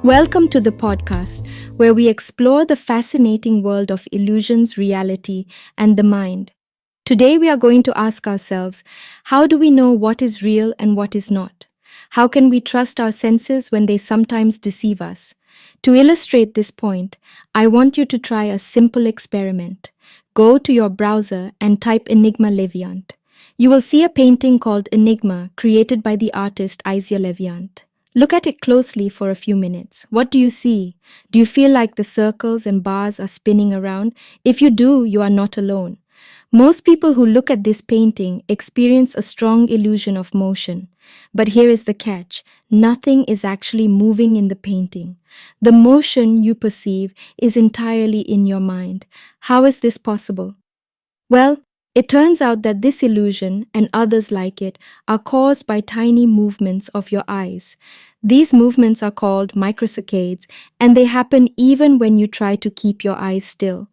Welcome to the podcast where we explore the fascinating world of illusions, reality, and the mind. Today we are going to ask ourselves, how do we know what is real and what is not? How can we trust our senses when they sometimes deceive us? To illustrate this point, I want you to try a simple experiment. Go to your browser and type Enigma Leviant. You will see a painting called Enigma created by the artist Isia Leviant. Look at it closely for a few minutes. What do you see? Do you feel like the circles and bars are spinning around? If you do, you are not alone. Most people who look at this painting experience a strong illusion of motion. But here is the catch. Nothing is actually moving in the painting. The motion you perceive is entirely in your mind. How is this possible? Well, it turns out that this illusion and others like it are caused by tiny movements of your eyes. These movements are called microsaccades, and they happen even when you try to keep your eyes still.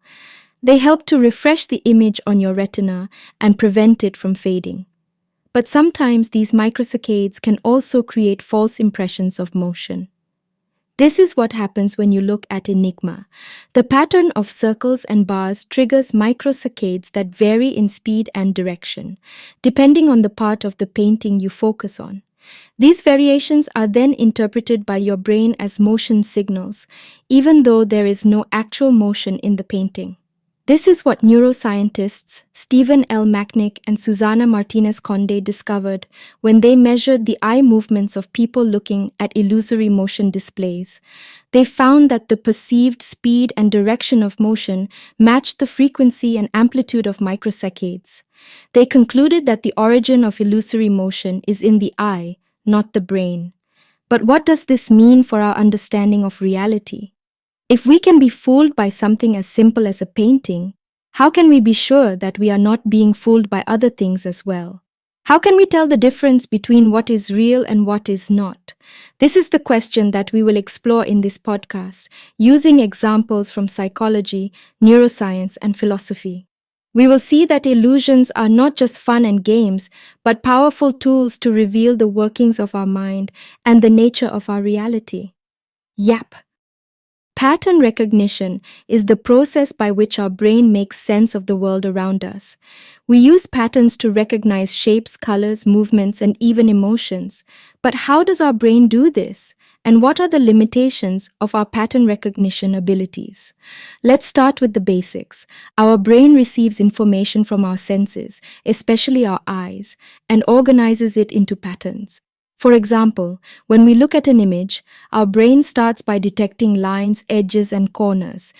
They help to refresh the image on your retina and prevent it from fading. But sometimes these microsaccades can also create false impressions of motion. This is what happens when you look at Enigma. The pattern of circles and bars triggers microsaccades that vary in speed and direction, depending on the part of the painting you focus on. These variations are then interpreted by your brain as motion signals, even though there is no actual motion in the painting. This is what neuroscientists Stephen L. Macknick and Susana Martinez Conde discovered when they measured the eye movements of people looking at illusory motion displays. They found that the perceived speed and direction of motion matched the frequency and amplitude of microsaccades. They concluded that the origin of illusory motion is in the eye, not the brain. But what does this mean for our understanding of reality? If we can be fooled by something as simple as a painting, how can we be sure that we are not being fooled by other things as well? How can we tell the difference between what is real and what is not? This is the question that we will explore in this podcast, using examples from psychology, neuroscience, and philosophy. We will see that illusions are not just fun and games, but powerful tools to reveal the workings of our mind and the nature of our reality. Yap! Pattern recognition is the process by which our brain makes sense of the world around us. We use patterns to recognize shapes, colors, movements, and even emotions. But how does our brain do this? And what are the limitations of our pattern recognition abilities? Let's start with the basics. Our brain receives information from our senses, especially our eyes, and organizes it into patterns. For example, when we look at an image, our brain starts by detecting lines, edges, and corners.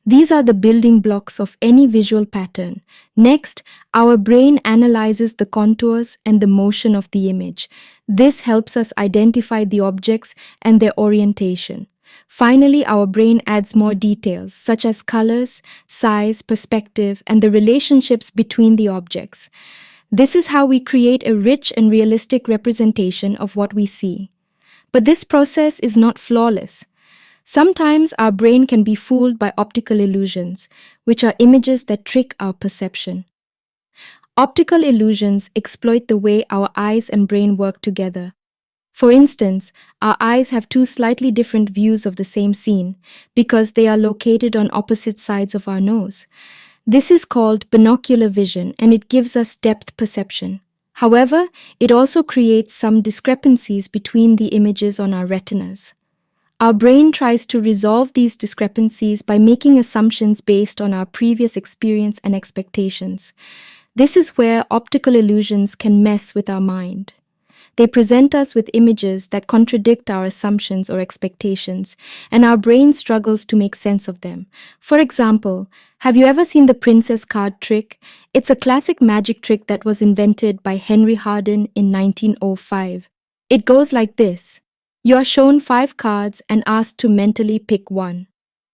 These are the building blocks of any visual pattern. Next, our brain analyzes the contours and the motion of the image. This helps us identify the objects and their orientation. Finally, our brain adds more details, such as colors, size, perspective, and the relationships between the objects. This is how we create a rich and realistic representation of what we see. But this process is not flawless. Sometimes our brain can be fooled by optical illusions, which are images that trick our perception. Optical illusions exploit the way our eyes and brain work together. For instance, our eyes have two slightly different views of the same scene because they are located on opposite sides of our nose. This is called binocular vision, and it gives us depth perception. However, it also creates some discrepancies between the images on our retinas. Our brain tries to resolve these discrepancies by making assumptions based on our previous experience and expectations. This is where optical illusions can mess with our mind. They present us with images that contradict our assumptions or expectations, and our brain struggles to make sense of them. For example, have you ever seen the princess card trick? It's a classic magic trick that was invented by Henry Hardin in 1905. It goes like this. You are shown 5 cards and asked to mentally pick one.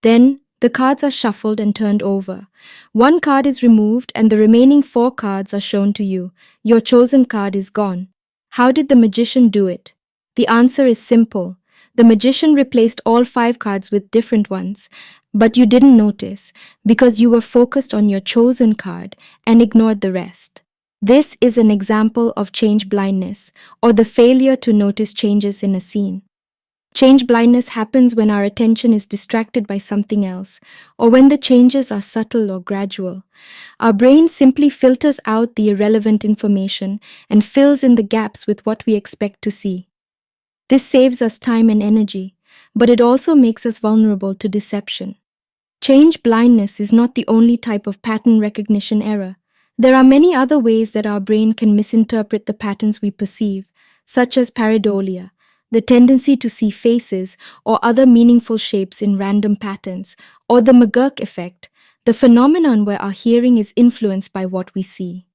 Then, the cards are shuffled and turned over. One card is removed and the remaining 4 cards are shown to you. Your chosen card is gone. How did the magician do it? The answer is simple. The magician replaced all 5 cards with different ones, but you didn't notice because you were focused on your chosen card and ignored the rest. This is an example of change blindness, or the failure to notice changes in a scene. Change blindness happens when our attention is distracted by something else, or when the changes are subtle or gradual. Our brain simply filters out the irrelevant information and fills in the gaps with what we expect to see. This saves us time and energy, but it also makes us vulnerable to deception. Change blindness is not the only type of pattern recognition error. There are many other ways that our brain can misinterpret the patterns we perceive, such as pareidolia, the tendency to see faces or other meaningful shapes in random patterns, or the McGurk effect, the phenomenon where our hearing is influenced by what we see.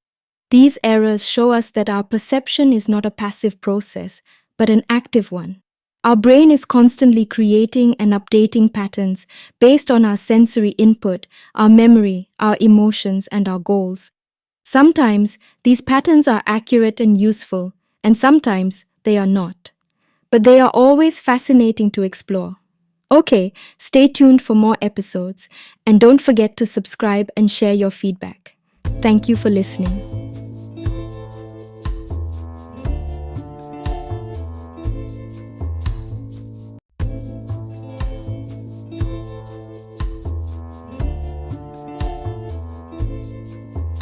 These errors show us that our perception is not a passive process, but an active one. Our brain is constantly creating and updating patterns based on our sensory input, our memory, our emotions, and our goals. Sometimes these patterns are accurate and useful, and sometimes they are not. But they are always fascinating to explore. Okay, stay tuned for more episodes, and don't forget to subscribe and share your feedback. Thank you for listening.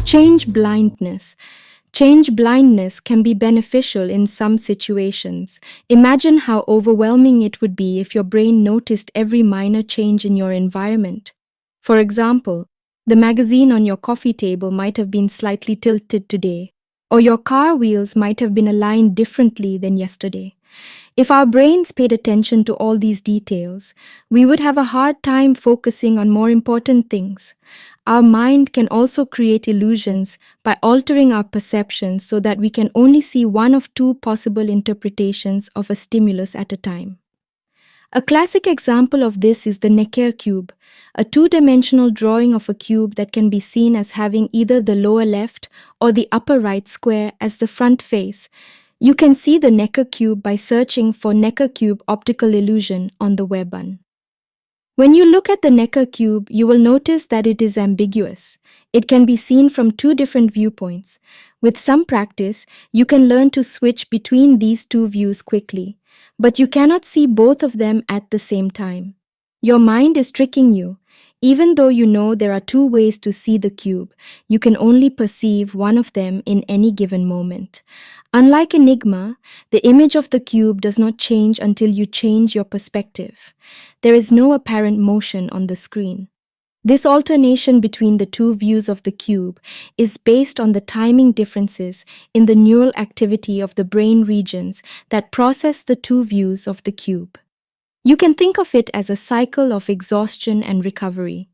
Change blindness. Change blindness can be beneficial in some situations. Imagine how overwhelming it would be if your brain noticed every minor change in your environment. For example, the magazine on your coffee table might have been slightly tilted today, or your car wheels might have been aligned differently than yesterday. If our brains paid attention to all these details, we would have a hard time focusing on more important things. Our mind can also create illusions by altering our perceptions so that we can only see one of two possible interpretations of a stimulus at a time. A classic example of this is the Necker cube, a two-dimensional drawing of a cube that can be seen as having either the lower left or the upper right square as the front face. You can see the Necker cube by searching for Necker cube optical illusion on the web. When you look at the Necker cube, you will notice that it is ambiguous. It can be seen from two different viewpoints. With some practice, you can learn to switch between these two views quickly, but you cannot see both of them at the same time. Your mind is tricking you. Even though you know there are two ways to see the cube, you can only perceive one of them in any given moment. Unlike Enigma, the image of the cube does not change until you change your perspective. There is no apparent motion on the screen. This alternation between the two views of the cube is based on the timing differences in the neural activity of the brain regions that process the two views of the cube. You can think of it as a cycle of exhaustion and recovery.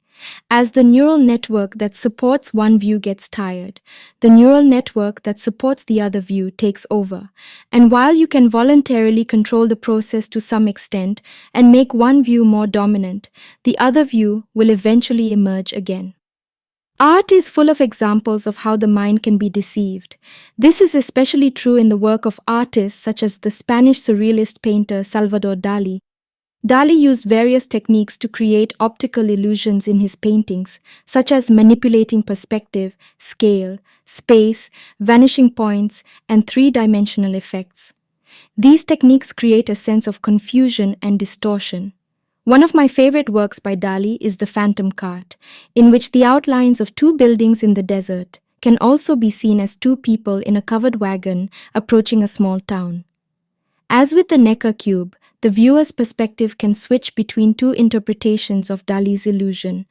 As the neural network that supports one view gets tired, the neural network that supports the other view takes over. And while you can voluntarily control the process to some extent and make one view more dominant, the other view will eventually emerge again. Art is full of examples of how the mind can be deceived. This is especially true in the work of artists such as the Spanish surrealist painter Salvador Dali. Dali used various techniques to create optical illusions in his paintings, such as manipulating perspective, scale, space, vanishing points, and three-dimensional effects. These techniques create a sense of confusion and distortion. One of my favorite works by Dali is The Phantom Cart, in which the outlines of two buildings in the desert can also be seen as two people in a covered wagon approaching a small town. As with the Necker cube, the viewer's perspective can switch between two interpretations of Dali's illusion.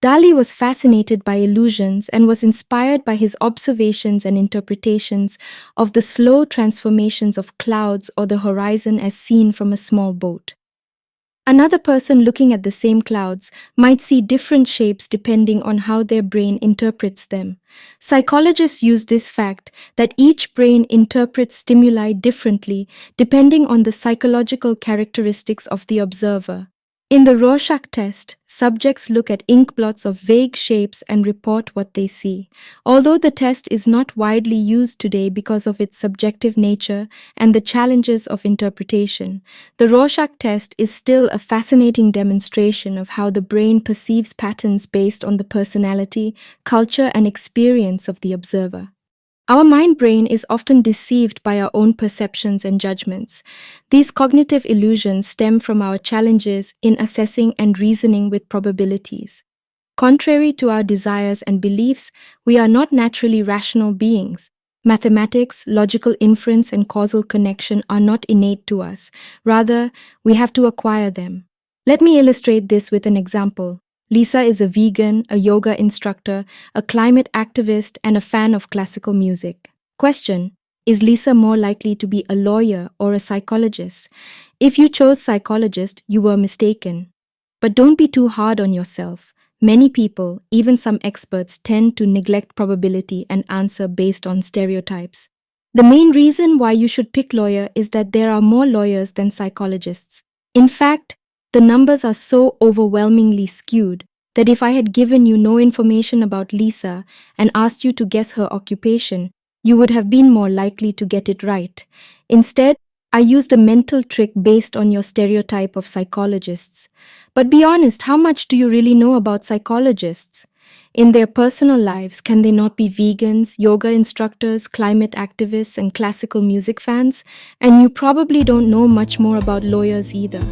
Dali was fascinated by illusions and was inspired by his observations and interpretations of the slow transformations of clouds or the horizon as seen from a small boat. Another person looking at the same clouds might see different shapes depending on how their brain interprets them. Psychologists use this fact that each brain interprets stimuli differently depending on the psychological characteristics of the observer. In the Rorschach test, subjects look at ink blots of vague shapes and report what they see. Although the test is not widely used today because of its subjective nature and the challenges of interpretation, the Rorschach test is still a fascinating demonstration of how the brain perceives patterns based on the personality, culture, and experience of the observer. Our mind brain is often deceived by our own perceptions and judgments. These cognitive illusions stem from our challenges in assessing and reasoning with probabilities. Contrary to our desires and beliefs, we are not naturally rational beings. Mathematics, logical inference, and causal connection are not innate to us. Rather, we have to acquire them. Let me illustrate this with an example. Lisa is a vegan, a yoga instructor, a climate activist, and a fan of classical music. Question: is Lisa more likely to be a lawyer or a psychologist? If you chose psychologist, you were mistaken. But don't be too hard on yourself. Many people, even some experts, tend to neglect probability and answer based on stereotypes. The main reason why you should pick lawyer is that there are more lawyers than psychologists. In fact, the numbers are so overwhelmingly skewed that if I had given you no information about Lisa and asked you to guess her occupation, you would have been more likely to get it right. Instead, I used a mental trick based on your stereotype of psychologists. But be honest, how much do you really know about psychologists? In their personal lives, can they not be vegans, yoga instructors, climate activists, and classical music fans? And you probably don't know much more about lawyers either.